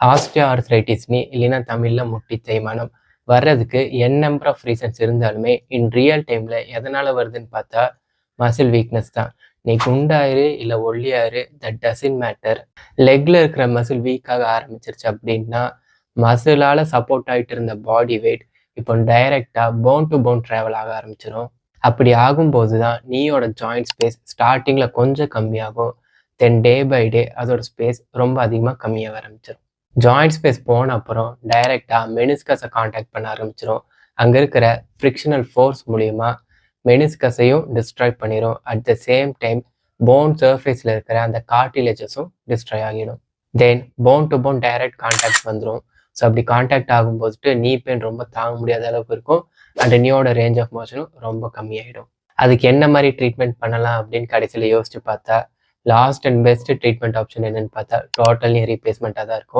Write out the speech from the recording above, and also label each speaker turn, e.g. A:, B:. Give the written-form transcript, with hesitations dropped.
A: Osteo ஆர்த்ரைட்டிஸ்னு இல்லைன்னா தமிழ்ல முட்டி தேய்மானம் வர்றதுக்கு நம்பர் ஆஃப் ரீசன்ஸ் இருந்தாலுமே இன் ரியல் டைம்ல எதனால வருதுன்னு பார்த்தா மசில் வீக்னஸ் தான். நீ குண்டாயிரு இல்லை ஒல்லியாரு, தட் டசன்ட் மேட்டர். லெக்ல இருக்கிற மசில் வீக்காக ஆரம்பிச்சிருச்சு அப்படின்னா மசிலால சப்போர்ட் ஆகிட்டு இருந்த பாடி வெயிட் இப்போ டைரக்டா போன் டு போன் டிராவல் ஆக ஆரம்பிச்சிடும். அப்படி ஆகும்போது தான் நீயோட ஜாயிண்ட் ஸ்பேஸ் ஸ்டார்டிங்ல கொஞ்சம் கம்மியாகும். தென் டே பை டே அதோட ஸ்பேஸ் ரொம்ப அதிகமாக கம்மியாக ஆரம்பிச்சிடும். ஜாயிண்ட் ஸ்பேஸ் போன அப்புறம் டைரெக்டாக மெனிஸ்கஸை காண்டாக்ட் பண்ண ஆரம்பிச்சிடும். அங்கே இருக்கிற ஃப்ரிக்ஷனல் ஃபோர்ஸ் மூலியமாக மெனிஸ்கஸையும் டிஸ்ட்ராய் பண்ணிடும். At the same time bone சர்ஃபேஸில் இருக்கிற அந்த கார்டிலேஜஸும் டிஸ்ட்ராய் ஆகிடும். Then bone to bone direct contact வந்துடும். ஸோ அப்படி கான்டாக்ட் ஆகும்போது நீ பெயின் ரொம்ப தாங்க முடியாத அளவுக்கு இருக்கும். அண்ட் நீயோட ரேஞ்ச் ஆஃப் மோஷனும் ரொம்ப கம்மியாயிடும். அதுக்கு என்ன மாதிரி ட்ரீட்மெண்ட் பண்ணலாம் அப்படின்னு கடைசியில் யோசிச்சு பார்த்தா last and best treatment option என்னன்னு பார்த்தா டோட்டல் நீ ரீப்ளேஸ்மெண்ட்டாக தான் இருக்கும்.